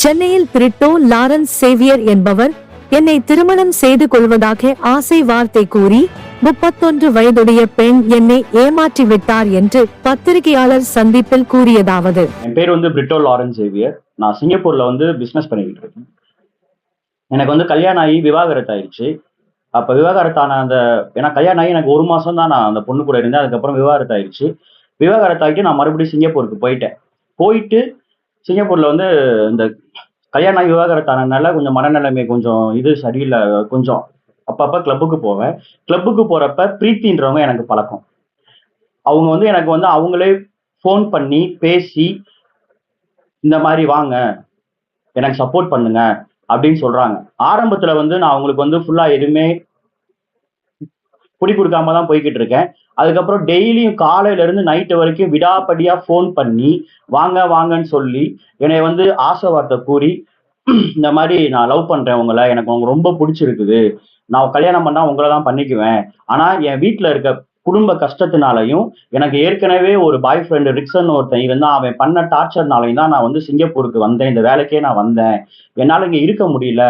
சென்னையில் Britto Lawrence Xavier என்பவர் என்னை திருமணம் செய்து கொள்வதாக ஆசை வார்த்தை கூறி 31 வயதுடைய பெண் என்னை ஏமாற்றி விட்டார் என்று பத்திரிகையாளர் சந்திப்பில் கூறியதாவது: என் பேர் பிரிட்டோ லாரன்ஸ் சேவியர். நான் சிங்கப்பூர்ல பிசினஸ் பண்ணிக்கிட்டு இருக்கேன். எனக்கு கல்யாணம் ஆகி விவாகரத்து ஆயிடுச்சு. அப்ப விவாகரத்தான ஏன்னா கல்யாணம் ஆகி எனக்கு 1 மாசம் தான் நான் அந்த பொண்ணு கூட இருந்தேன். அதுக்கப்புறம் விவாகரத்து ஆயிடுச்சு. விவாகரத்து ஆகிட்டு நான் மறுபடியும் சிங்கப்பூருக்கு போயிட்டு சிங்கப்பூர்ல இந்த கல்யாணம் ஆகி விவாகரத்தானதுனால கொஞ்சம் மனநிலைமை கொஞ்சம் சரியில்லை. கொஞ்சம் அப்பப்ப கிளப்புக்கு போவேன். கிளப்புக்கு போறப்ப பிரீத்தின்றவங்க எனக்கு பழக்கம். அவங்க எனக்கு அவங்களே ஃபோன் பண்ணி பேசி இந்த மாதிரி வாங்க, எனக்கு சப்போர்ட் பண்ணுங்க அப்படின்னு சொல்றாங்க. ஆரம்பத்துல நான் அவங்களுக்கு ஃபுல்லா எதுவுமே குடி கொடுக்காம தான் போய்கிட்டு இருக்கேன். அதுக்கப்புறம் டெய்லியும் காலையில இருந்து நைட்டு வரைக்கும் விடாப்படியா ஃபோன் பண்ணி வாங்க வாங்கன்னு சொல்லி என்னை ஆசை வார்த்தை கூறி இந்த மாதிரி நான் லவ் பண்றேன் உங்களை, எனக்கு அவங்க ரொம்ப பிடிச்சிருக்குது, நான் கல்யாணம் பண்ணா உங்களை தான் பண்ணிக்குவேன், ஆனா என் வீட்டுல இருக்க குடும்ப கஷ்டத்தினாலையும் எனக்கு ஏற்கனவே ஒரு பாய் ஃப்ரெண்டு ரிக்சன் ஒருத்தன் இருந்தான், அவன் பண்ண டார்ச்சர்னாலையும் தான் நான் சிங்கப்பூருக்கு வந்தேன், இந்த வேலைக்கே நான் வந்தேன், என்னால இங்க இருக்க முடியல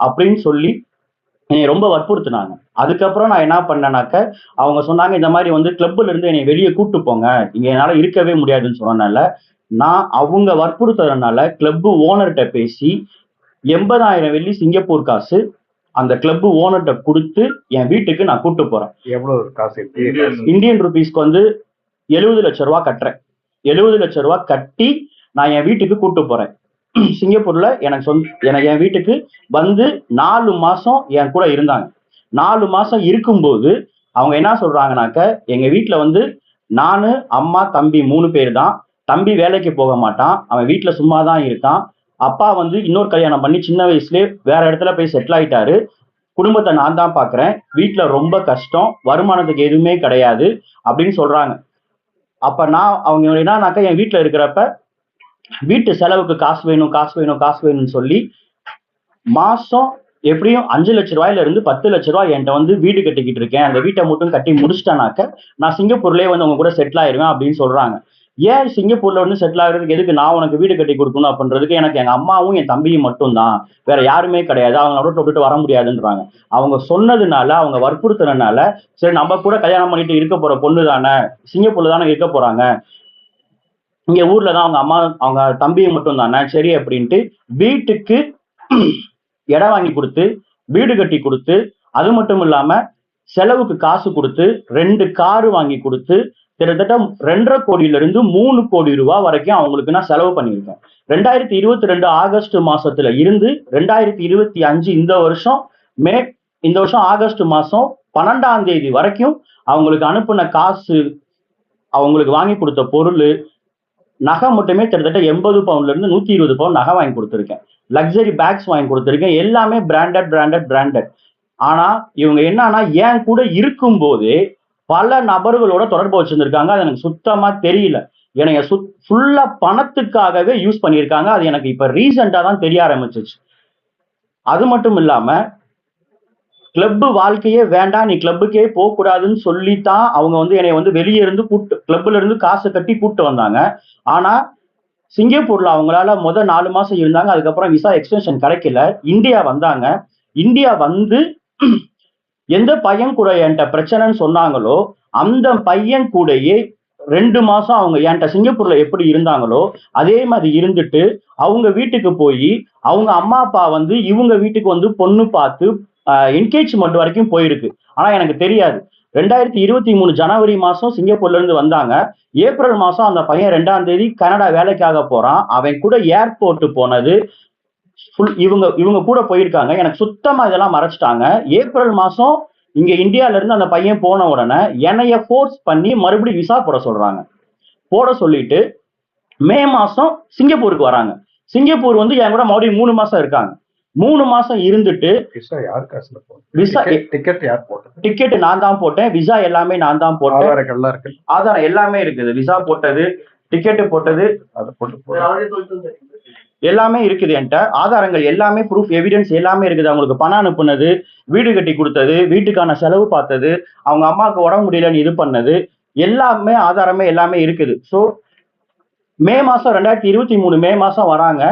அப்படின்னு சொல்லி என்னை ரொம்ப வற்புறுத்தினாங்க. அதுக்கப்புறம் நான் என்ன பண்ணேனாக்க, அவங்க சொன்னாங்க இந்த மாதிரி கிளப்ல இருந்து என்னை வெளியே கூட்டு போங்க, இங்க என்னால இருக்கவே முடியாதுன்னு சொன்னனால நான் அவங்க வற்புறுத்துறதுனால கிளப் ஓனர்கிட்ட பேசி 80,000 வெள்ளி சிங்கப்பூர் காசு அந்த கிளப் ஓனர்கிட்ட கொடுத்து என் வீட்டுக்கு நான் கூட்டு போறேன். எவ்வளவு காசு? இந்தியன் ருபீஸ்க்கு 70 லட்சம் ரூபாய் கட்டுறேன். 70 லட்சம் ரூபாய் கட்டி நான் என் வீட்டுக்கு கூட்டு போறேன். சிங்கப்பூர்ல எனக்கு என் வீட்டுக்கு 4 மாசம் என் கூட இருந்தாங்க. 4 மாசம் இருக்கும்போது அவங்க என்ன சொல்றாங்கனாக்க, எங்க வீட்டுல நானு, அம்மா, தம்பி 3 பேர் தான். தம்பி வேலைக்கு போக மாட்டான், அவன் வீட்டுல சும்மா தான் இருக்கான். அப்பா இன்னொரு கல்யாணம் பண்ணி சின்ன வயசுலயே வேற இடத்துல போய் செட்டில் ஆயிட்டாரு. குடும்பத்தை நான் தான் பாக்குறேன், வீட்டுல ரொம்ப கஷ்டம், வருமானத்துக்கு எதுவுமே கிடையாது அப்படின்னு சொல்றாங்க. அப்ப அவங்க என்னன்னாக்கா, என் வீட்டுல இருக்கிறப்ப வீட்டு செலவுக்கு காசு வேணும்னு சொல்லி மாசம் எப்படியும் 5 லட்சம் ரூபாயில இருந்து 10 லட்சம் ரூபாய் என்கிட்ட வீடு கட்டிக்கிட்டு இருக்கேன், அந்த வீட்டை மட்டும் கட்டி முடிச்சிட்டேனாக்க நான் சிங்கப்பூர்லயே அவங்க கூட செட்டில் ஆயிருவேன் அப்படின்னு சொல்றாங்க. ஏன் சிங்கப்பூர்ல செட்டில் ஆகுறதுக்கு எதுக்கு நான் உனக்கு வீடு கட்டி கொடுக்கணும் அப்படின்றதுக்கு எனக்கு எங்க அம்மாவும் என் தம்பியும் மட்டும் தான், வேற யாருமே கிடையாது, அவங்க விட்டுட்டு வர முடியாதுன்றாங்க. அவங்க சொன்னதுனால, அவங்க வற்புறுத்தினால, சரி நம்ம கூட கல்யாணம் பண்ணிட்டு இருக்க போற பொண்ணு தானே, சிங்கப்பூர்ல தானே இருக்க போறாங்க, இங்க ஊர்ல தான் அவங்க அம்மா அவங்க தம்பியும் மட்டும் தானே, சரி அப்படின்ட்டு வீட்டுக்கு இடம் வாங்கி கொடுத்து வீடு கட்டி கொடுத்து, அது மட்டும் இல்லாம செலவுக்கு காசு கொடுத்து 2 காரு வாங்கி கொடுத்து கிட்டத்தட்ட 2.5 கோடியில இருந்து 3 கோடி ரூபாய் வரைக்கும் அவங்களுக்கு நான் செலவு பண்ணியிருக்கேன். 2022 ஆகஸ்ட் மாசத்துல இருந்து 2025 இந்த வருஷம் ஆகஸ்ட் மாசம் 12ஆம் தேதி வரைக்கும் அவங்களுக்கு அனுப்புன காசு, அவங்களுக்கு வாங்கி கொடுத்த பொருள், நகை மட்டுமே கிட்டத்தட்ட 80 பவுண்ட்ல இருந்து 120 பவுண்ட் நகை வாங்கி கொடுத்துருக்கேன். லக்ஸரி பேக்ஸ் வாங்கி கொடுத்துருக்கேன். எல்லாமே பிராண்டட். ஆனா இவங்க என்னன்னா, என் கூட இருக்கும் போதே பல நபர்களோட தொடர்பு வச்சிருந்திருக்காங்க. அது எனக்கு சுத்தமா தெரியல. எனக்கு ஃபுல்லா பணத்துக்காகவே யூஸ் பண்ணியிருக்காங்க. அது எனக்கு இப்ப ரீசெண்டா தான் தெரிய ஆரம்பிச்சிச்சு. அது மட்டும் இல்லாம கிளப் வாழ்க்கையே வேண்டாம், நீ கிளப்புக்கே போக கூடாதுன்னு சொல்லித்தான் அவங்க என்னை வெளியே இருந்து கிளப்ல இருந்து காசு கட்டி கூப்பிட்டு வந்தாங்க. ஆனா சிங்கப்பூர்ல அவங்களால 4 மாசம் இருந்தாங்க. அதுக்கப்புறம் விசா எக்ஸ்டென்ஷன் கிடைக்கல. இந்தியா வந்தாங்க. இந்தியா எந்த பையன் கூட என்கிட்ட பிரச்சனைன்னு சொன்னாங்களோ, அந்த பையன் கூடயே 2 மாசம் அவங்க என்கிட்ட சிங்கப்பூர்ல எப்படி இருந்தாங்களோ அதே மாதிரி இருந்துட்டு, அவங்க வீட்டுக்கு போய் அவங்க அம்மா அப்பா இவங்க வீட்டுக்கு பொண்ணு பார்த்து என்கேஜ்மெண்ட் வரைக்கும் போயிருக்கு. ஆனா எனக்கு தெரியாது. 2023 ஜனவரி மாசம் சிங்கப்பூர்ல இருந்து வந்தாங்க. ஏப்ரல் மாசம் அந்த பையன் 2ஆம் தேதி கனடா வேலைக்காக போறான். அவன் கூட ஏர்போர்ட் போனது இவங்க கூட போயிருக்காங்க. எனக்கு சுத்தமா இதெல்லாம் மறைச்சிட்டாங்க. ஏப்ரல் மாசம் இங்க இந்தியால இருந்து அந்த பையன் போன உடனே என்னைய ஃபோர்ஸ் பண்ணி மறுபடியும் விசா போட சொல்லிட்டு மே மாசம் சிங்கப்பூருக்கு வராங்க. சிங்கப்பூர் என் கூட மறுபடியும் 3 மாசம் இருக்காங்க. 3 மாசம் இருந்துட்டு டிக்கெட் நான் தான் போட்டேன், விசா எல்லாமே நான் தான் போட்டேன், ஆதாரம் எல்லாமே இருக்குது, விசா போட்டது, டிக்கெட் போட்டது எல்லாமே இருக்குது என்கிட்ட. ஆதாரங்கள் எல்லாமே, ப்ரூஃப் எவிடன்ஸ் எல்லாமே இருக்குது. அவங்களுக்கு பணம் அனுப்புனது, வீடு கட்டி கொடுத்தது, வீட்டுக்கான செலவு பார்த்தது, அவங்க அம்மாவுக்கு உடம்பு முடியலன்னு இது பண்ணது எல்லாமே எல்லாமே இருக்குது. ஸோ மே மாசம் 2023 மே மாசம் வராங்க.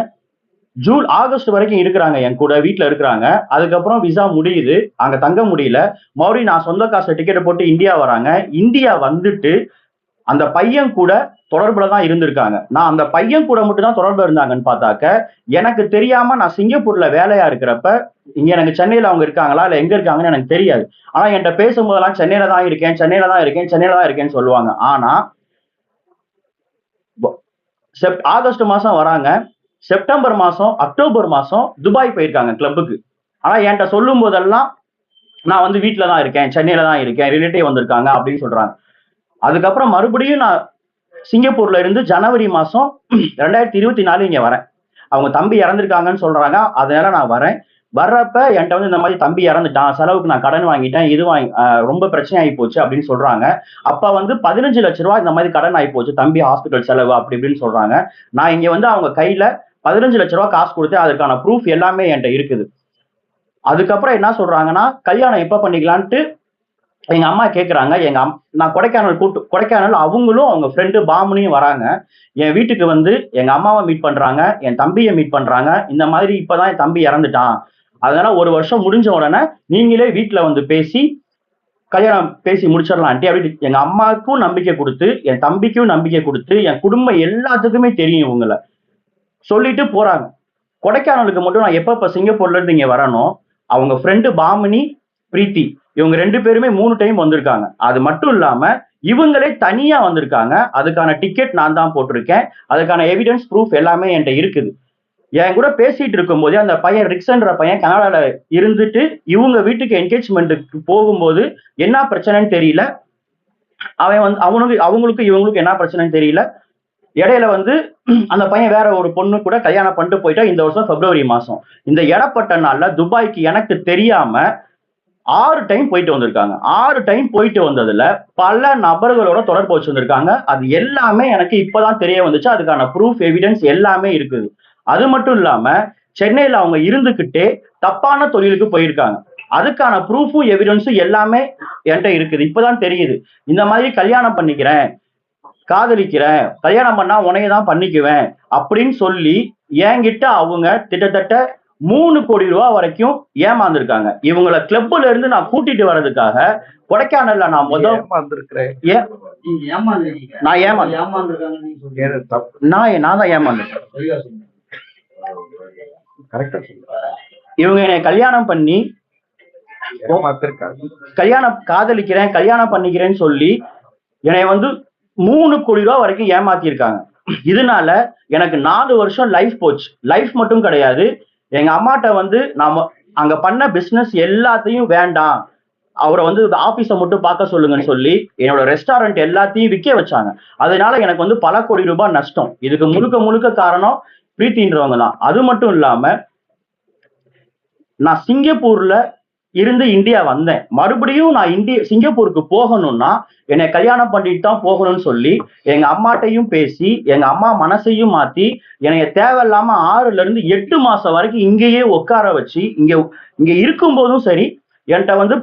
ஆகஸ்ட் வரைக்கும் இருக்கிறாங்க என் கூட, வீட்டுல இருக்கிறாங்க. அதுக்கப்புறம் விசா முடியுது, அங்க தங்க முடியல. மறுபடியும் நான் சொந்த காசுல டிக்கெட் போட்டு இந்தியா வராங்க. இந்தியா வந்துட்டு அந்த பையன் கூட தொடர்புல தான் இருந்திருக்காங்க. நான் அந்த பையன் கூட மட்டும் தான் தொடர்புல இருந்தாங்கன்னு பார்த்தாக்க, எனக்கு தெரியாம நான் சிங்கப்பூர்ல வேலையா இருக்கிறப்ப, இங்க எனக்கு சென்னையில அவங்க இருக்காங்களா, இல்ல எங்க இருக்காங்கன்னு எனக்கு தெரியாது. ஆனா என்கிட்ட பேசும்போதெல்லாம் சென்னையில தான் இருக்கேன், சென்னையில தான் இருக்கேன், சென்னையில தான் இருக்கேன்னு சொல்லுவாங்க. ஆனா ஆகஸ்ட் மாசம் வராங்க, செப்டம்பர் மாசம், அக்டோபர் மாசம் துபாய் போயிருக்காங்க கிளப்புக்கு. ஆனா என்கிட்ட சொல்லும் போதெல்லாம் நான் வந்து வீட்டுல தான் இருக்கேன், சென்னையில தான் இருக்கேன், ரிலேட்டிவ் வந்திருக்காங்க அப்படின்னு சொல்றாங்க. அதுக்கப்புறம் மறுபடியும் நான் சிங்கப்பூர்ல இருந்து ஜனவரி மாசம் 2024 இங்க வரேன். அவங்க தம்பி இறந்திருக்காங்கன்னு சொல்றாங்க, அதனால நான் வரேன். வர்றப்ப என்கிட்ட வந்து இந்த மாதிரி தம்பி இறந்துட்டான், செலவுக்கு நான் கடன் வாங்கிட்டேன், இது வாங்கி ரொம்ப பிரச்சனை ஆகி போச்சு அப்படின்னு சொல்றாங்க. அப்ப வந்து 15 லட்சம் ரூபாய் இந்த மாதிரி கடன் ஆகி போச்சு, தம்பி ஹாஸ்பிட்டல் செலவு அப்படி இப்படின்னு சொல்றாங்க. நான் இங்க வந்து அவங்க கையில 15 லட்சம் ரூபாய் காசு கொடுத்து அதுக்கான ப்ரூஃப் எல்லாமே என்கிட்ட இருக்குது. அதுக்கப்புறம் என்ன சொல்றாங்கன்னா, கல்யாணம் எப்ப பண்ணிக்கலான்ட்டு எங்க அம்மா கேக்குறாங்க. நான் கொடைக்கானல் அவங்களும் அவங்க ஃப்ரெண்டு பாமுனியும் வராங்க. என் வீட்டுக்கு வந்து எங்க அம்மாவை மீட் பண்றாங்க, என் தம்பியை மீட் பண்றாங்க. இந்த மாதிரி இப்பதான் என் தம்பி இறந்துட்டான், அதனால 1 வருஷம் முடிஞ்ச உடனே நீங்களே வீட்டுல வந்து பேசி கல்யாணம் பேசி முடிச்சிடலாம் ஆண்டி அப்படின்னு எங்க அம்மாவுக்கும் நம்பிக்கை கொடுத்து, என் தம்பிக்கும் நம்பிக்கை கொடுத்து, என் குடும்பம் எல்லாத்துக்குமே தெரியும் இவங்கள சொல்லிட்டு போறாங்க. கொடைக்கானலுக்கு மட்டும் நான் எப்ப சிங்கப்பூர்ல இருந்து இங்க வரணும், அவங்க ஃப்ரெண்டு பாமினி, பிரீத்தி இவங்க 2 பேருமே 3 டைம் வந்திருக்காங்க. அது மட்டும் இல்லாம இவங்களே தனியா வந்திருக்காங்க. அதுக்கான டிக்கெட் நான் தான் போட்டிருக்கேன். அதுக்கான எவிடன்ஸ் ப்ரூஃப் எல்லாமே என்கிட்ட இருக்குது. என் கூட பேசிட்டு இருக்கும் போதே அந்த பையன் ரிக்ஸ்ன்ற பையன் கனடால இருந்துட்டு இவங்க வீட்டுக்கு என்கேஜ்மெண்ட்டுக்கு போகும்போது என்ன பிரச்சனைன்னு தெரியல. அவன் வந்து அவங்களுக்கு இவங்களுக்கு என்ன பிரச்சனைன்னு தெரியல. இடையில வந்து அந்த பையன் வேற ஒரு பொண்ணு கூட கல்யாணம் பண்ணிட்டு போயிட்டா இந்த வருஷம் பிப்ரவரி மாசம். இந்த இடப்பட்ட நாள்ல துபாய்க்கு எனக்கு தெரியாம 6 டைம் போயிட்டு வந்திருக்காங்க. 6 டைம் போயிட்டு வந்ததுல பல நபர்களோட தொடர்பு வச்சிருந்திருக்காங்க. அது எல்லாமே எனக்கு இப்பதான் தெரிய வந்துச்சு. அதுக்கான ப்ரூஃப் எவிடன்ஸ் எல்லாமே இருக்குது. அது மட்டும் இல்லாம சென்னையில அவங்க இருந்துகிட்டே தப்பான தொழிலுக்கு போயிருக்காங்க. அதுக்கான ப்ரூஃபும் எவிடன்ஸும் எல்லாமே என்கிட்ட இருக்குது. இப்பதான் தெரியுது. இந்த மாதிரி கல்யாணம் பண்ணிக்கிறேன், காதலிக்கிறேன், கல்யாணம் பண்ணா உன்னைய தான் பண்ணிக்குவேன் அப்படின்னு சொல்லி என்கிட்ட அவங்க கிட்டத்தட்ட 3 கோடி ரூபாய் வரைக்கும் ஏமாந்துருக்காங்க. இவங்கள கிளப்ல இருந்து நான் கூட்டிட்டு வர்றதுக்காக கொடைக்கானல்ல நான் நான் தான் ஏமாந்துருக்கேன். இவங்க என்னை கல்யாணம் பண்ணி காதலிக்கிறேன், கல்யாணம் பண்ணிக்கிறேன்னு சொல்லி என்னை வந்து 3 கோடி ரூபாய் வரைக்கும் ஏமாத்திருக்காங்க. இதனால எனக்கு 4 வருஷம் லைஃப் போச்சு. லைஃப் மட்டும் கிடையாது, எங்க அம்மாட்ட வந்து நாம அங்க பண்ண பிசினஸ் எல்லாத்தையும் வேண்டாம், அவரை வந்து ஆபீஸை மட்டும் பார்க்க சொல்லுங்கன்னு சொல்லி என்னோட ரெஸ்டாரண்ட் எல்லாத்தையும் விற்க வச்சாங்க. அதனால எனக்கு வந்து பல கோடி ரூபாய் நஷ்டம். இதுக்கு முழுக்க காரணம் பிரீத்தின்றவங்க தான். அது மட்டும் இல்லாம நான் சிங்கப்பூர்ல இருந்து இந்தியா வந்தேன். மறுபடியும் நான் சிங்கப்பூருக்கு போகணும்னா என்னை கல்யாணம் பண்ணிட்டு தான் போகணும்னு சொல்லி எங்க அம்மாட்டையும் பேசி எங்க அம்மா மனசையும் மாத்தி என்னைய தேவையில்லாம 6ல இருந்து 8 மாசம் வரைக்கும் இங்கேயே உட்கார வச்சு இங்க இருக்கும் போதும் சரி என்கிட்ட வந்து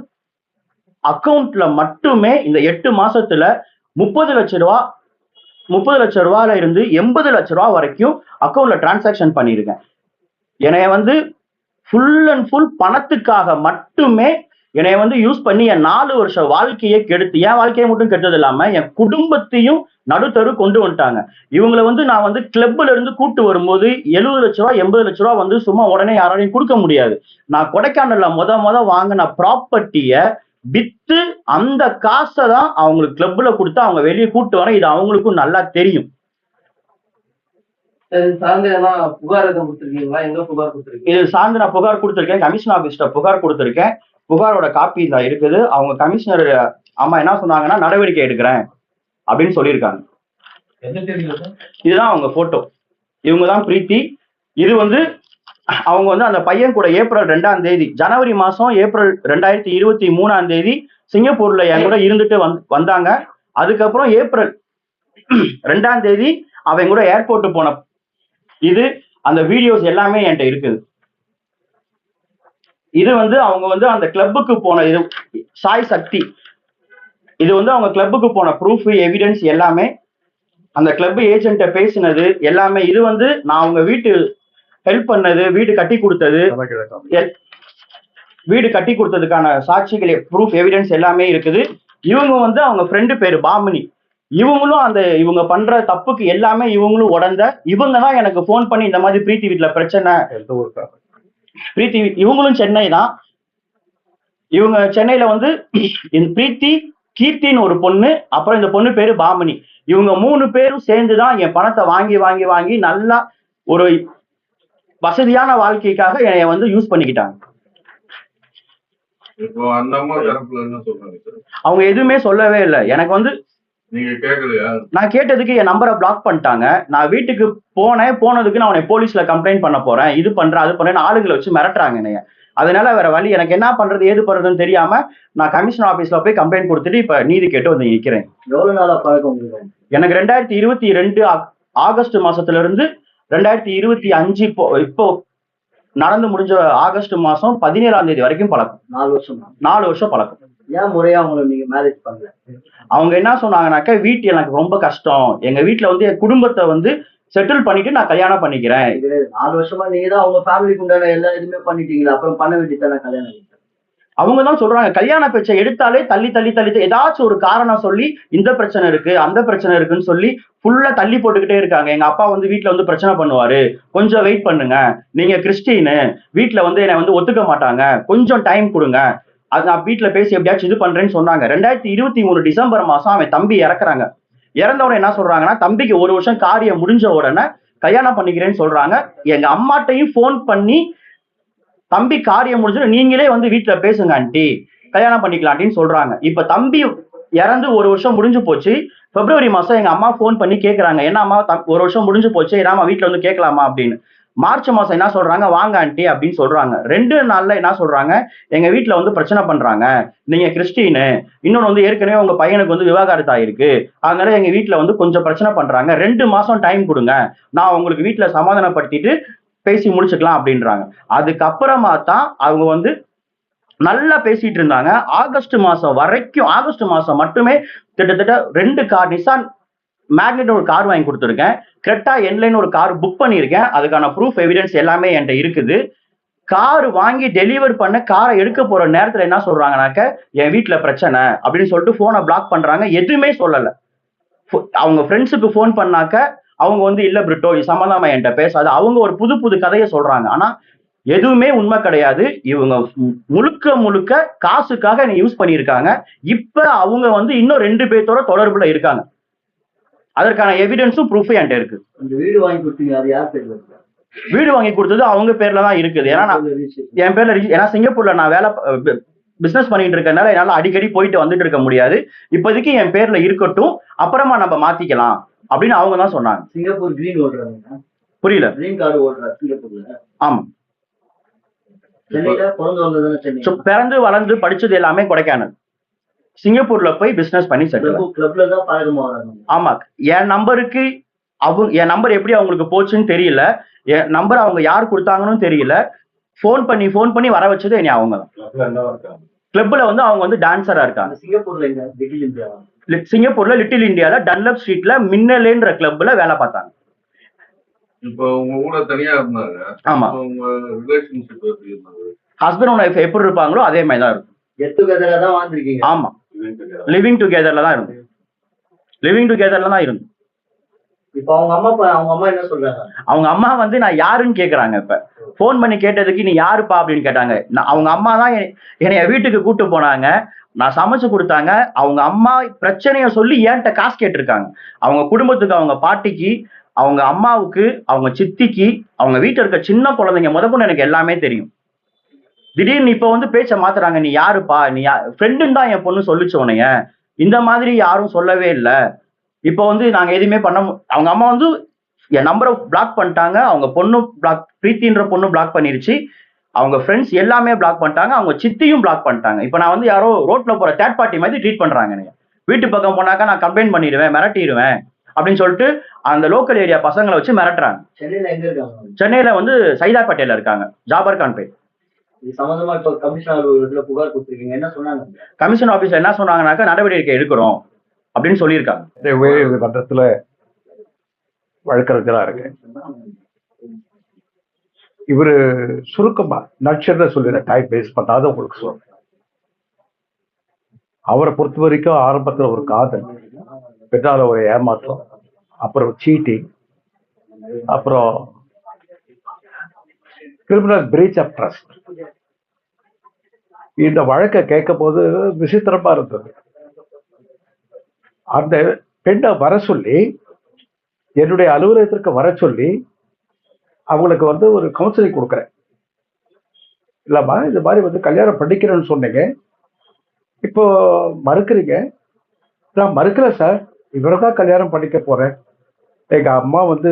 அக்கௌண்ட்ல மட்டுமே இந்த 8 மாசத்துல 30 லட்சம் ரூபாயில இருந்து 80 லட்சம் ரூபாய் வரைக்கும் அக்கௌண்ட்ல டிரான்சாக்ஷன் பண்ணியிருக்கேன். என்னைய வந்து ஃபுல் அண்ட் ஃபுல் பணத்துக்காக மட்டுமே என்னைய வந்து யூஸ் பண்ணி என் 4 வருஷ வாழ்க்கையை கெடுத்து, என் வாழ்க்கையை மட்டும் கெடுத்தது இல்லாம என் குடும்பத்தையும் நடுத்தரு கொண்டு வந்துட்டாங்க. இவங்களை வந்து நான் வந்து கிளப்ல இருந்து கூட்டு வரும்போது 70 லட்ச ரூபா 80 லட்ச ரூபா வந்து சும்மா உடனே யாராலையும் கொடுக்க முடியாது. நான் கொடைக்கானல்ல முத வாங்கின ப்ராப்பர்ட்டிய வித்து அந்த காசை தான் அவங்களுக்கு கிளப்ல கொடுத்து அவங்க வெளியே கூட்டு வரேன். இது அவங்களுக்கும் நல்லா தெரியும். இது சார்ந்து நான் புகார் கொடுத்திருக்கேன், கமிஷன் ஆபீஸ்ல புகார் கொடுத்திருக்கேன். புகாரோட காப்பி தான் இருக்குது. அவங்க கமிஷனர் அம்மா என்ன சொன்னாங்கன்னா நடவடிக்கை எடுக்கிறேன் அப்படின்னு சொல்லியிருக்காங்க. இதுதான் அவங்க போட்டோ. இவங்கதான் பிரீத்தி. இது வந்து அவங்க வந்து அந்த பையன் கூட ஏப்ரல் 2ஆம் தேதி, ஜனவரி மாசம் ஏப்ரல் 2023ஆம் தேதி சிங்கப்பூர்ல என் கூட இருந்துட்டு வந்தாங்க. அதுக்கப்புறம் ஏப்ரல் 2ஆம் தேதி அவங்க கூட ஏர்போர்ட் போன இது அந்த வீடியோஸ் எல்லாமே என்கிட்ட இருக்குது. இது வந்து அவங்க வந்து அந்த கிளப்புக்கு போன இது சாய் சக்தி, இது வந்து அவங்க கிளப்புக்கு போன ப்ரூஃப் எவிடன்ஸ் எல்லாமே, அந்த கிளப் ஏஜென்ட்ட பேசினது எல்லாமே. இது வந்து நான் அவங்க வீட்டு ஹெல்ப் பண்ணது, வீடு கட்டி கொடுத்தது, வீடு கட்டி கொடுத்ததுக்கான சாட்சிகள், ப்ரூஃப், எவிடன்ஸ் எல்லாமே இருக்குது. இவங்க வந்து அவங்க ஃப்ரெண்டு பேரு பாமினி. இவங்களும் இவங்க பண்ற தப்புக்கு எல்லாமே இவங்களும் உடந்த. இவங்க தான் எனக்கு போன் பண்ணி இந்த மாதிரி பிரீத்தி வீட்டுல பிரச்சனை. பிரீத்தி இவங்களும் சென்னை தான். இவங்க சென்னையில வந்து பிரீத்தி, கீர்த்தின்னு ஒரு பொண்ணு, அப்புறம் இந்த பொண்ணு பேரு பாமினி. இவங்க 3 பேரும் சேர்ந்துதான் என் பணத்தை வாங்கி வாங்கி வாங்கி நல்லா ஒரு வசதியான வாழ்க்கைக்காக என்னைய வந்து யூஸ் பண்ணிக்கிட்டாங்க. அவங்க எதுவுமே சொல்லவே இல்லை. எனக்கு வந்து நான் கேட்டதுக்கு என் நம்பரை பிளாக் பண்ணிட்டாங்க. நான் வீட்டுக்கு போனதுக்கு நான் உன்னை போலீஸ்ல கம்ப்ளைண்ட் பண்ண போறேன், இது பண்றேன் அது பண்றேன்னு ஆளுங்களை வச்சு மிரட்டுறாங்க என்னைய. அதனால வேற வழி எனக்கு என்ன பண்றது ஏது பண்றதுன்னு தெரியாம நான் கமிஷன் ஆபீஸ்ல போய் கம்ப்ளைண்ட் கொடுத்துட்டு இப்ப நீதி கேட்டு வந்து நிக்கிறேன். எவ்வளவு நாளா பழக்கம்? எனக்கு 2022 ஆகஸ்ட் மாசத்துல இருந்து 2025 இப்போ நடந்து முடிஞ்ச ஆகஸ்ட் மாசம் 17ஆம் தேதி வரைக்கும் பழக்கம். 4 வருஷம் பழக்கம். ஏன் முறையா அவங்களை நீங்க மேரேஜ் பண்ணல? அவங்க என்ன சொன்னாங்கன்னாக்கா, வீட்டு எனக்கு ரொம்ப கஷ்டம், எங்க வீட்டுல வந்து என் குடும்பத்தை வந்து செட்டில் பண்ணிட்டு நான் கல்யாணம் பண்ணிக்கிறேன். 4 வருஷமா நீங்க தான் அவங்க ஃபேமிலிக்கு உண்டான எல்லா இதுவுமே பண்ணிட்டீங்களா? அப்புறம் பண்ண வேண்டியதான கல்யாணம்? அவங்க தான் சொல்றாங்க, கல்யாண பேச்சை எடுத்தாலே தள்ளி தள்ளி தள்ளி ஏதாச்சும் ஒரு காரணம் சொல்லி இந்த பிரச்சனை இருக்கு அந்த பிரச்சனை இருக்குன்னு சொல்லி ஃபுல்லா தள்ளி போட்டுக்கிட்டே இருக்காங்க. எங்க அப்பா வந்து வீட்டுல வந்து பிரச்சனை பண்ணுவாரு, கொஞ்சம் வெயிட் பண்ணுங்க, நீங்க கிறிஸ்டின்னு, வீட்டுல வந்து என்னை வந்து ஒத்துக்க மாட்டாங்க, கொஞ்சம் டைம் கொடுங்க, அது நான் வீட்டுல பேசி எப்படியாச்சும் இது பண்றேன்னு சொன்னாங்க. 2023 டிசம்பர் மாசம் அவன் தம்பி இறக்குறாங்க. இறந்தவுடனே என்ன சொல்றாங்கன்னா, தம்பிக்கு 1 வருஷம் காரியம் முடிஞ்ச உடனே கல்யாணம் பண்ணிக்கிறேன்னு சொல்றாங்க. எங்க அம்மாட்டையும் போன் பண்ணி தம்பி காரியம் முடிஞ்சு நீங்களே வந்து வீட்டுல பேசுங்க ஆண்டி, கல்யாணம் பண்ணிக்கலான்டின்னு சொல்றாங்க. இப்ப தம்பி இறந்து 1 வருஷம் முடிஞ்சு போச்சு. பிப்ரவரி மாசம் எங்க அம்மா போன் பண்ணி கேக்குறாங்க, என்ன அம்மா 1 வருஷம் முடிஞ்சு போச்சு, ஏன்னா வீட்டுல வந்து கேட்கலாமா அப்படின்னு. மார்ச் மாசம் என்ன சொல்றாங்க, வாங்க ஆண்டி அப்படின்னு சொல்றாங்க. 2 நாள்ல என்ன சொல்றாங்க, எங்க வீட்டுல வந்து பிரச்சனை பண்றாங்க, நீங்க கிறிஸ்டின்னு, இன்னொன்னு வந்து ஏற்கனவே உங்க பையனுக்கு வந்து விவாகரத்து ஆயிருக்கு, அதனால எங்க வீட்டுல வந்து கொஞ்சம் பிரச்சனை பண்றாங்க, 2 மாசம் டைம் கொடுங்க, நான் உங்களுக்கு வீட்டுல சமாதானப்படுத்திட்டு பேசி முடிச்சுக்கலாம் அப்படின்றாங்க. அதுக்கப்புறமா தான் அவங்க வந்து நல்லா பேசிட்டு இருந்தாங்க. ஆகஸ்ட் மாசம் வரைக்கும், ஆகஸ்ட் மாசம் மட்டுமே கிட்டத்தட்ட 2 கார், நிசான் மேக்னெட் ஒரு கார் வாங்கி கொடுத்துருக்கேன், கிரெட்டா என்லைன் ஒரு கார் புக் பண்ணியிருக்கேன். அதுக்கான ப்ரூஃப் எவிடன்ஸ் எல்லாமே என்கிட்ட இருக்குது. கார் வாங்கி டெலிவர் பண்ண காரை எடுக்க போற நேரத்துல என்ன சொல்றாங்கனாக்க, என் வீட்டுல பிரச்சனை அப்படின்னு சொல்லிட்டு போனை பிளாக் பண்றாங்க. எதுவுமே சொல்லல. அவங்க ஃப்ரெண்ட்ஸுக்கு போன் பண்ணாக்க அவங்க வந்து இல்ல பிரிட்டோ சம்பந்தமா என்கிட்ட பேசாது, அவங்க ஒரு புது புது கதையை சொல்றாங்க. ஆனா எதுவுமே உண்மை கிடையாது. இவங்க முழுக்க முழுக்க காசுக்காக என்னை யூஸ் பண்ணியிருக்காங்க. இப்ப அவங்க வந்து இன்னும் 2 பேர்த்தோட தொடர்புல இருக்காங்க. அதற்கான எவிடன்ஸும் ப்ரூஃபும் என்கிட்ட இருக்கு. வீடு வாங்கி கொடுத்தீங்க, அது யார் பேர்ல இருக்கு? வீடு வாங்கி கொடுத்தது அவங்க பேர்ல தான் இருக்குது. ஏன்னா என் பேர்ல, ஏன்னா சிங்கப்பூர்ல நான் பிசினஸ் பண்ணிட்டு இருக்கனால என்னால அடிக்கடி போயிட்டு வந்துட்டு இருக்க முடியாது. இப்போதைக்கு என் பேர்ல இருக்கட்டும், அப்புறமா நம்ம மாத்திக்கலாம் அப்படின்னு அவங்க தான் சொன்னாங்க. சிங்கப்பூர் கிரீன் ஓடுறாங்க. புரியல? கிரீன் கார்டு ஓடுறாங்க சிங்கப்பூர்ல. ஆமா. சென்னையில பிறந்து வந்ததுன்னு சென்னை. பிறந்து வளர்ந்து படிச்சது எல்லாமே கொடைக்கானல். சிங்கப்பூர்ல போய் பிசினஸ் பண்ணி செட்டில். கிளப்ல தான் பழக்கமா வராங்க. ஆமா. என் நம்பருக்கு என் நம்பர் எப்படி அவங்களுக்கு போச்சுன்னு தெரியல, என் நம்பர் அவங்க யார் கொடுத்தாங்கன்னு தெரியல. போன் பண்ணி வர வச்சது என்னை அவங்க தான். கிளப்ல வந்து அவங்க வந்து டான்சரா இருக்காங்க. சிங்கப்பூர்ல எங்க? Little India. சிங்கப்பூர்ல லிட்டில் இந்தியால டன்லப் ஸ்ட்ரீட்ல மின்னலேன்ற கிளப்ல வேலை பார்த்தாங்க. இப்போ உங்க கூட தனியா இருந்தாங்க. ஆமா. உங்க ரிலேஷன்ஷிப் எப்படி இருந்தது? ஹஸ்பண்ட் அண்ட் ஒய்ஃப் எப்படி இருப்பாங்களோ அதே மாதிரி தான் இருக்கும். கெட் டுகெதரா தான் வாழ்ந்திருக்கீங்க? ஆமா, லிவிங் டுகெதர்ல தான் இருந்தோம். லிவிங் டுகெதர்ல தான் இருந்தோம். இப்போ அவங்க அம்மா என்ன சொல்றாங்க? அவங்க அம்மா வந்து நான் யாருன்னு கேக்குறாங்க. இப்ப போன் பண்ணி கேட்டதுக்கு நீ யாருப்பா அப்படின்னு கேட்டாங்க. அவங்க அம்மா தான் என்னைய வீட்டுக்கு கூட்டு போனாங்க, நான் சமைச்சு கொடுத்தாங்க. அவங்க அம்மா பிரச்சனைய சொல்லி என்கிட்ட காசு கேட்டிருக்காங்க. அவங்க குடும்பத்துக்கு, அவங்க பாட்டிக்கு, அவங்க அம்மாவுக்கு, அவங்க சித்திக்கு, அவங்க வீட்டுல இருக்க சின்ன குழந்தைங்க முதற்கொண்டு எனக்கு எல்லாமே தெரியும். திடீர்னு இப்ப வந்து பேச்ச மாத்துறாங்க, நீ யாருப்பா, நீ ஃப்ரெண்டுன்னு தான் என் பொண்ணு சொல்லிச்சு உன்னைய, இந்த மாதிரி யாரும் சொல்லவே இல்லை. இப்ப வந்து நாங்க எதுவுமே அவங்க அம்மா வந்து என் நம்பரை பிளாக் பண்ணிட்டாங்க. அவங்க பொண்ணு பிரீத்தின்ற பொண்ணு பிளாக் பண்ணிருச்சு. அவங்க ஃப்ரெண்ட்ஸ் எல்லாமே பிளாக் பண்ணிட்டாங்க. அவங்க சித்தியும் பிளாக் பண்ணிட்டாங்க. இப்ப நான் வந்து யாரோ ரோட்ல போற தேர்ட் பார்ட்டி மாதிரி ட்ரீட் பண்றாங்க. எனக்கு வீட்டு பக்கம் போனாக்கா நான் கம்ப்ளைண்ட் பண்ணிடுவேன், மிரட்டிடுவேன் அப்படின்னு சொல்லிட்டு அந்த லோக்கல் ஏரியா பசங்களை வச்சு மிரட்டுறாங்க. சென்னையில எங்க இருக்காங்க? சென்னையில வந்து சைதாப்பேட்டையில இருக்காங்க, ஜாபர் கான்பேட். சம்பந்தமா இப்ப கமிஷன் அலுவலகத்துல புகார் கொடுத்திருக்கீங்க, என்ன சொன்னாங்க? கமிஷன் ஆபீஸ்ல என்ன சொன்னாங்கன்னாக்கா, நடவடிக்கை எடுக்கிறோம் அப்படின்னு சொல்லியிருக்காங்க. மன்றத்துல வழக்கறிஞரா இருக்கு. இவரு சுருக்கமா நட்சத்திர சொல்லிடுற டைம் பேஸ் பண்ணாத உங்களுக்கு சொல்றேன். அவரை பொறுத்த வரைக்கும் ஆரம்பத்துல ஒரு காதல், பின்னால ஒரு ஏமாற்றம், அப்புறம் சீட்டிங், அப்புறம் கிரிமினல் பிரீச் ஆஃப் ட்ரஸ்ட். இந்த வழக்கை கேட்கும் போது விசித்திரமா இருந்தது. அந்த பெண்ணை வர சொல்லி, என்னுடைய அலுவலகத்திற்கு வர சொல்லி அவங்களுக்கு வந்து ஒரு கவுன்சிலிங் கொடுக்குறேன். இல்லம்மா, இது மாதிரி வந்து கல்யாணம் பண்ணிக்கிறேன்னு சொன்னீங்க, இப்போ மறுக்கிறீங்க. நான் மறுக்கல சார், இவரை தான் கல்யாணம் பண்ணிக்க போறேன். எங்க அம்மா வந்து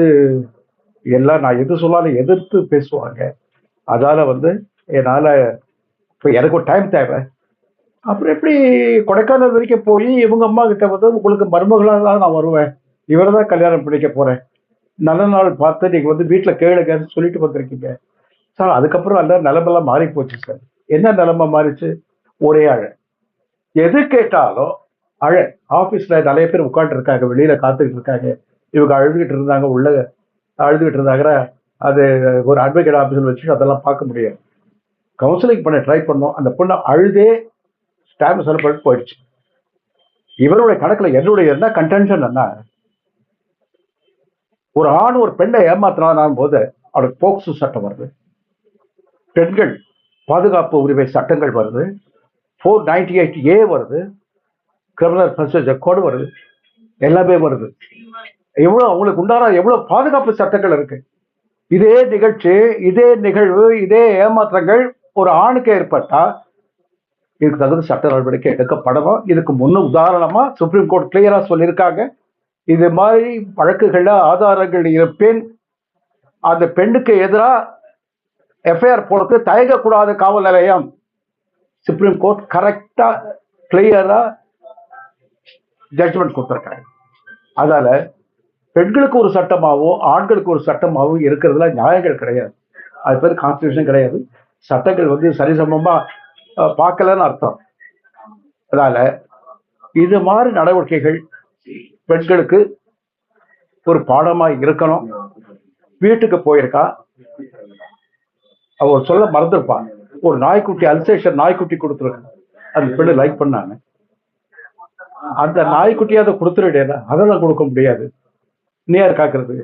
எல்லாம் நான் எது சொன்னாலும் எதிர்த்து பேசுவாங்க. அதால வந்து என்னால இப்போ எனக்கு ஒரு டைம் தேவை. அப்புறம் எப்படி கொடைக்கானல் வரைக்கும் போய் இவங்க அம்மா கிட்ட வந்து உங்களுக்கு மருமகளாக தான் நான் வருவேன், இவரை தான் கல்யாணம் பண்ணிக்க போறேன், நல்ல நாள் பார்த்து நீங்க வந்து வீட்டில் கேளுங்கன்னு சொல்லிட்டு வந்திருக்கீங்க சார். அதுக்கப்புறம் அல்ல, நிலைமெல்லாம் மாறி போச்சு சார். என்ன நிலைமை மாறிச்சு? ஒரே அழ, எது கேட்டாலும் அழ. ஆபீஸ்ல நிறைய பேர் உட்காந்து இருக்காங்க, வெளியில காத்துக்கிட்டு இருக்காங்க. இவங்க அழுதுகிட்டு இருந்தாங்க, உள்ள அழுதுகிட்டு இருந்தாங்கன்னா அது ஒரு அட்வொகேட் ஆஃபீஸில் வச்சுட்டு அதெல்லாம் பார்க்க முடியாது. கவுன்சிலிங் பண்ண ட்ரை பண்ணோம். அந்த பொண்ணு அழுதே ஸ்டாம்ப் செலப்பட்டு போயிடுச்சு. இவருடைய கணக்குல என்னுடைய என்ன கன்டென்ஷன் என்ன, ஒரு ஆண் ஒரு பெண்ணை ஏமாத்தினான் போது அவனுக்கு போக்சோ சட்டம் வருது, பெண்கள் பாதுகாப்பு உரிமை சட்டங்கள் வருது, 498A வருது, கிரிமினல் ப்ரொசீஜர் கோடு வருது, எல்லாமே வருது. எவ்வளவு அவங்களுக்கு உண்டான எவ்வளவு பாதுகாப்பு சட்டங்கள் இருக்கு. இதே நிகழ்ச்சி, இதே நிகழ்வு, இதே ஏமாற்றங்கள் ஒரு ஆணுக்கு ஏற்பட்டா இதுக்கு தகுந்த சட்ட நடவடிக்கை எடுக்கப்படணும். இதுக்கு முன்ன உதாரணமா சுப்ரீம் கோர்ட் கிளியரா சொல்லியிருக்காங்க. இது மாதிரி வழக்குகள்ல ஆதாரங்கள் இருப்பேன் அந்த பெண்ணுக்கு எதிராக எஃப்ஐஆர் போடுறது தயங்கக்கூடாது காவல் நிலையம். சுப்ரீம் கோர்ட் கரெக்டா கிளியரா ஜட்ஜ்மெண்ட் கொடுத்துருக்காங்க. அதனால பெண்களுக்கு ஒரு சட்டமாகவும் ஆண்களுக்கு ஒரு சட்டமாகவும் இருக்கிறதுல நியாயங்கள் கிடையாது. அது பேர் கான்ஸ்டிடியூஷன் கிடையாது. சட்டங்கள் வந்து சரிசமமா பார்க்கலன்னு அர்த்தம். அதனால இது மாதிரி நடவடிக்கைகள் பெண்களுக்கு ஒரு பாடமா இருக்கணும். வீட்டுக்கு போயிருக்கா, அவர் சொல்ல மறந்துருப்பான், ஒரு நாய்க்குட்டி அல்சேஷன் நாய்க்குட்டி கொடுத்துருக்காங்க, அந்த பெண்ணு லைக் பண்ணாங்க. அந்த நாய்க்குட்டியை அதை கொடுத்துருடா, அதெல்லாம் கொடுக்க முடியாது, நீயா காக்குறது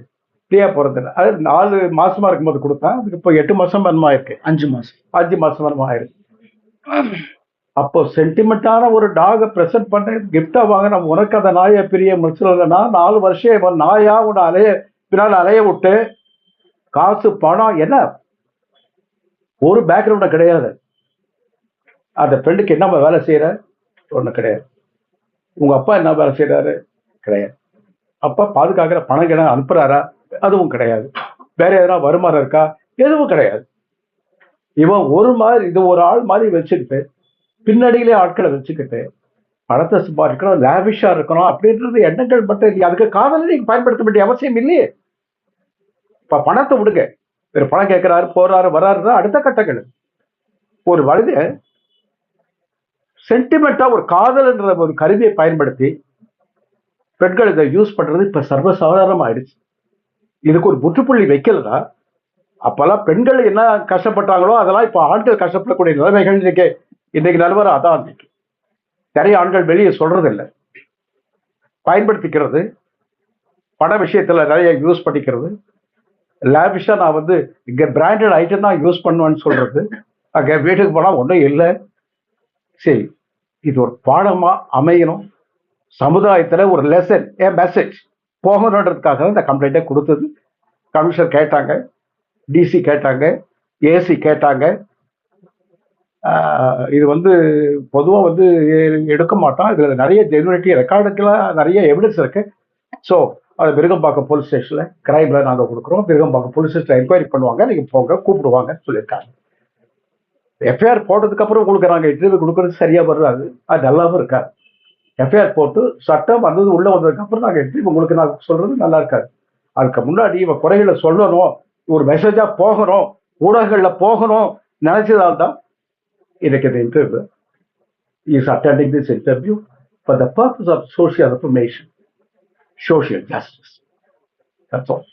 நீயா பிறந்த. அது 4 மாசமா இருக்கும்போது கொடுத்தேன். அதுக்கு இப்போ 8 மாசம் வருமா இருக்கு, 5 மாசம் வருமா ஆயிருக்கு. அப்போ சென்டிமெண்டான ஒரு டாகை பிரசன்ட் பண்ண கிஃப்டா வாங்கின உனக்கு அந்த நாயை பிரிய முடிச்சலன்னா 4 வருஷம் இவன் நாயா உன்னை பின்னால் அலைய விட்டு காசு பணம் என்ன ஒரு பேக்ரவுண்ட கிடையாது. அந்த பெண்ணுக்கு என்ன வேலை செய்யற ஒண்ணு கிடையாது. உங்க அப்பா என்ன வேலை செய்யறாரு கிடையாது. அப்பா பாதுகாக்கிற பணம் கிணம் அனுப்புறாரா அதுவும் கிடையாது. வேற எதனா வருமானம் இருக்கா எதுவும் கிடையாது. இவன் ஒரு மாதிரி இது ஒரு ஆள் மாதிரி வச்சுக்கிட்டு பின்னடியிலே ஆட்களை வச்சுக்கிட்டு பணத்தை சம்பாதிக்கணும், லேவிஷா இருக்கணும் அப்படின்றது எண்ணங்கள் மட்டும் இல்லையா. அதுக்கு காதலை நீங்க பயன்படுத்த வேண்டிய அவசியம் இல்லையே. இப்ப பணத்தை விடுங்க, ஒரு பணம் கேட்கிறாரு போறாரு வராருதான் அடுத்த கட்டங்கள். ஒரு மனித சென்டிமெண்டா ஒரு காதல் என்ற ஒரு கருவியை பயன்படுத்தி பெண்கள் இதை யூஸ் பண்றது இப்ப சர்வசாதாரணம் ஆயிடுச்சு. இதுக்கு ஒரு முற்றுப்புள்ளி வைக்கலன்னா, அப்பெல்லாம் பெண்கள் என்ன கஷ்டப்பட்டாங்களோ அதெல்லாம் இப்ப ஆண்கள் கஷ்டப்படக்கூடிய நிலைமைகள் இன்னைக்கு நிலவரம் அதான். நிறைய ஆண்கள் வெளியே சொல்றது இல்லை, பயன்படுத்திக்கிறது, பண விஷயத்துல நிறைய யூஸ் பண்ணிக்கிறது, லேவிஷா நான் வந்து இங்க பிராண்டட் ஐட்டம் தான் யூஸ் பண்ணுவேன்னு சொல்றது, அங்க வீட்டுக்கு போனா ஒன்றும் இல்லை. சரி, இது ஒரு பாடமா அமையணும், சமுதாயத்துல ஒரு லெசன் மெசேஜ் போகணுன்றதுக்காக இந்த கம்ப்ளைண்ட்டை கொடுத்தது. கமிஷனர் கேட்டாங்க, டிசி கேட்டாங்க, ஏசி கேட்டாங்க. இது வந்து பொதுவாக வந்து எடுக்க மாட்டோம், இதுல நிறைய ஜெனுவினிட்டி ரெக்கார்டுக்கெல்லாம் நிறைய எவிடன்ஸ் இருக்கு. ஸோ அது விருகம்பாக்கம் போலீஸ் ஸ்டேஷன்ல கிரைம்ல நாங்கள் கொடுக்குறோம். விருகம்பாக்கம் போலீஸ் ஸ்டேஷன் என்கொயரி பண்ணுவாங்க, நீங்க போங்க கூப்பிடுவாங்கன்னு சொல்லியிருக்காங்க. எஃப்ஐஆர் போட்டதுக்கு அப்புறம் உங்களுக்கு நாங்கள் இன்டர்வியூ கொடுக்கறது சரியா வராது, அது நல்லாவும் இருக்காது. எஃப்ஐஆர் போட்டு சட்டம் வந்தது உள்ள வந்ததுக்கு அப்புறம் நாங்கள் இன்டர்வியூ உங்களுக்கு நாங்கள் சொல்றது நல்லா இருக்காது. அதுக்கு முன்னாடி இவன் குறைகளை சொல்லணும், ஒரு மெசேஜா போகணும், ஊடகங்கள்ல போகணும் நினைச்சதால்தான் இன்னைக்கு இந்த interview is attending this interview for the purpose of social information, social justice. That's all.